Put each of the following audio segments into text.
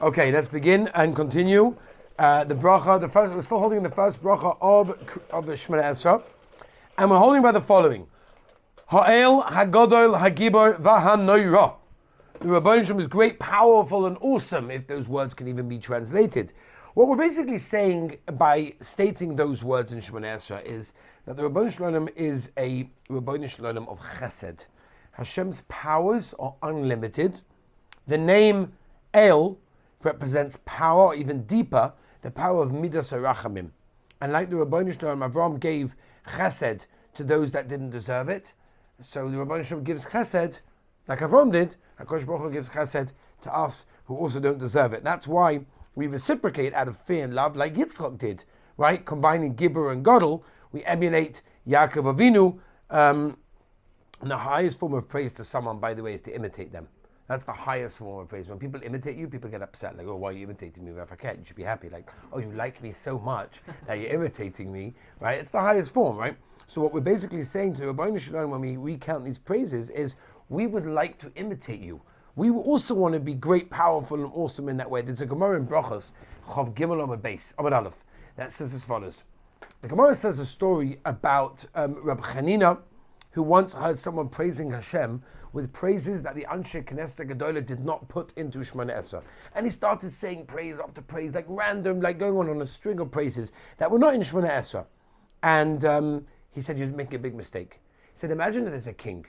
Okay, let's begin and continue. The bracha, we're still holding the first bracha of the Shemonei Esrei, and we're holding by the following: Ha'el, Hagadol, Hagibor, V'Hanoira. The Rebbeinu Shalom is great, powerful, and awesome, if those words can even be translated. What we're basically saying by stating those words in Shemonei Esrei is that the Rebbeinu Shalom is a Rebbeinu Shalom of Chesed. Hashem's powers are unlimited. The name El represents power, or even deeper, the power of Midas HaRachamim. And like the Rebbeinu Shalom, Avram gave Chesed to those that didn't deserve it. So the Rebbeinu Shalom gives Chesed, like Avram did. HaKadosh Baruch Hu gives Chesed to us who also don't deserve it. That's why we reciprocate out of fear and love, like Yitzchak did, right? Combining Gibor and Godel, we emulate Yaakov Avinu. And the highest form of praise to someone, by the way, is to imitate them. That's the highest form of praise. When people imitate you, people get upset. Like, oh, why are you imitating me? If I can't, you should be happy. Like, oh, you like me so much that you're imitating me, right? It's the highest form, right? So what we're basically saying to Rebbeinu Shalom when we recount these praises is, we would like to imitate you. We also want to be great, powerful, and awesome in that way. There's a Gemara in Brachos, Chav Gimel Amud Beis, Amud Aleph, that says as follows. The Gemara says a story about Reb Chanina, who once heard someone praising Hashem with praises that the Anshe Knesset Gedolah did not put into Shemonei Esrei. And he started saying praise after praise, like random, like going on a string of praises that were not in Shemonei Esrei. And he said, you're making a big mistake. He said, imagine that there's a king,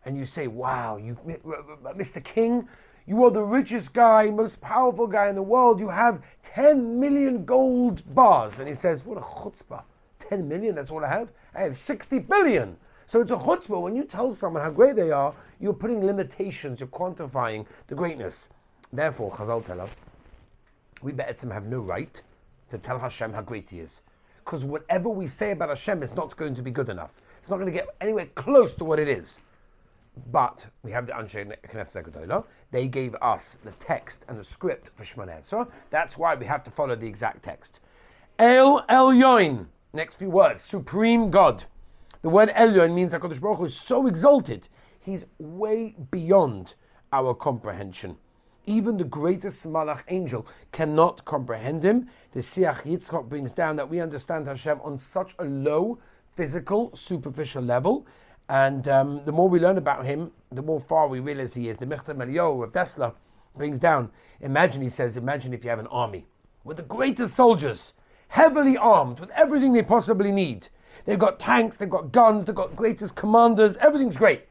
and you say, wow, you, Mr. King, you are the richest guy, most powerful guy in the world. You have 10 million gold bars. And he says, what a chutzpah. 10 million, that's all I have? I have 60 billion. So it's a chutzpah. When you tell someone how great they are, you're putting limitations, you're quantifying the greatness. Therefore, Chazal tell us, we be'etzim have no right to tell Hashem how great He is. Because whatever we say about Hashem is not going to be good enough. It's not going to get anywhere close to what it is. But we have the Anshe Knesset Gedolah. They gave us the text and the script for Shemonei Esrei. That's why we have to follow the exact text. El Elyon. Next few words. Supreme God. The word Elyon means HaKadosh Baruch Hu is so exalted. He's way beyond our comprehension. Even the greatest Malach angel cannot comprehend Him. The Siach Yitzchak brings down that we understand Hashem on such a low, physical, superficial level. And the more we learn about Him, the more far we realize He is. The Michtav Eliyahu of Tesla brings down, he says, imagine if you have an army with the greatest soldiers, heavily armed with everything they possibly need. They've got tanks, they've got guns, they've got greatest commanders, everything's great.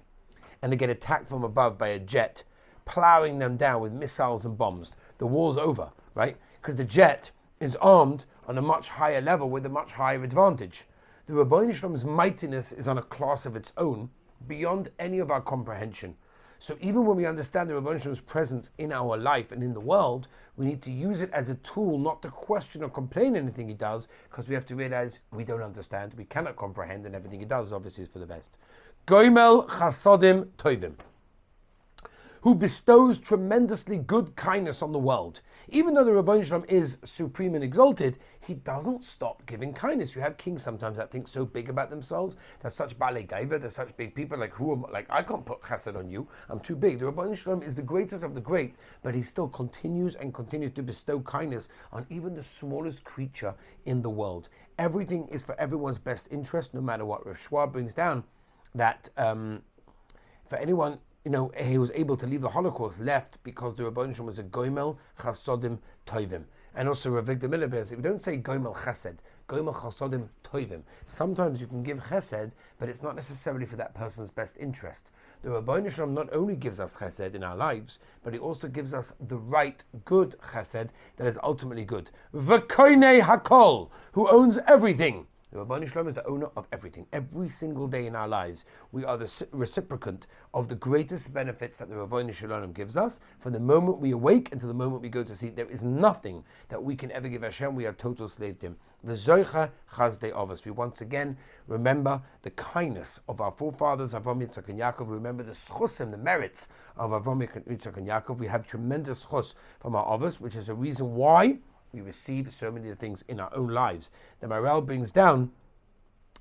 And they get attacked from above by a jet, plowing them down with missiles and bombs. The war's over, right? Because the jet is armed on a much higher level with a much higher advantage. The Rebbeinu Shalom's mightiness is on a class of its own, beyond any of our comprehension. So even when we understand the Rebbeinu Shalom's presence in our life and in the world, we need to use it as a tool, not to question or complain anything He does, because we have to realize we don't understand, we cannot comprehend, and everything He does obviously is for the best. Goimel Chasodim Tovim, who bestows tremendously good kindness on the world. Even though the Rebbeinu Shalom is supreme and exalted, He doesn't stop giving kindness. You have kings sometimes that think so big about themselves. They're such balei gaiva, they're such big people, like I can't put chesed on you, I'm too big. The Rebbeinu Shalom is the greatest of the great, but He still continues to bestow kindness on even the smallest creature in the world. Everything is for everyone's best interest, no matter what. Rav Shua brings down that for anyone, he was able to leave the Holocaust left because the Rebbeinu Shalom was a goimel chasodim tovim. And also Rav Victor Miller says, we don't say goimel chesed, goimel chasodim tovim. Sometimes you can give chesed, but it's not necessarily for that person's best interest. The Rebbeinu Shalom not only gives us chesed in our lives, but He also gives us the right, good chesed that is ultimately good. V'koinei hakol, who owns everything. The Rebbeinu Shalom is the owner of everything. Every single day in our lives, we are the reciprocant of the greatest benefits that the Rebbeinu Shalom gives us. From the moment we awake until the moment we go to sleep, there is nothing that we can ever give Hashem. We are total slave to Him. V'zoicha chazdei avos. We once again remember the kindness of our forefathers, Avram, Yitzchak, and Yaakov. We remember the schusim, the merits of Avram, Yitzchak, and Yaakov. We have tremendous schus from our avos, which is a reason why we receive so many of the things in our own lives. The Maral brings down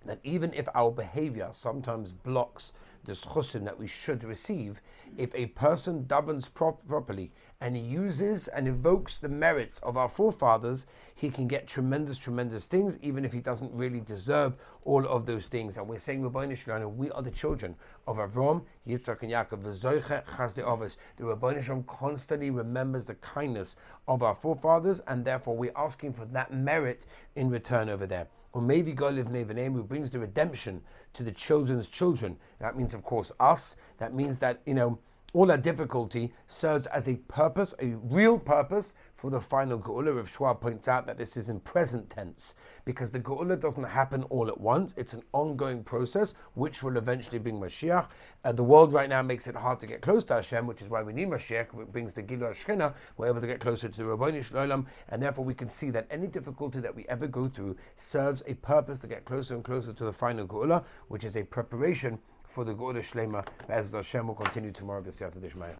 that even if our behavior sometimes blocks the schusim that we should receive, if a person davens properly and he uses and evokes the merits of our forefathers, he can get tremendous, tremendous things, even if he doesn't really deserve all of those things. And we're saying, Rabbeinu Shalom, we are the children of Avram, Yitzchak, and Yaakov. V'zoiche chasdei avos. The Rabbeinu Shalom constantly remembers the kindness of our forefathers, and therefore we're asking for that merit in return over there. Or maybe God live name who brings the redemption to the children's children. That means, of course, us. That means that, all that difficulty serves as a purpose, a real purpose for the final Geula. Rav Shua points out that this is in present tense because the Geula doesn't happen all at once. It's an ongoing process which will eventually bring Mashiach. The world right now makes it hard to get close to Hashem, which is why we need Mashiach. It brings the Gilui Shechina. We're able to get closer to the Rabbeinu Shalom, and therefore we can see that any difficulty that we ever go through serves a purpose to get closer and closer to the final Geula, which is a preparation for the Geula Shlema. As Hashem will continue tomorrow, B'siyata D'Shmaya.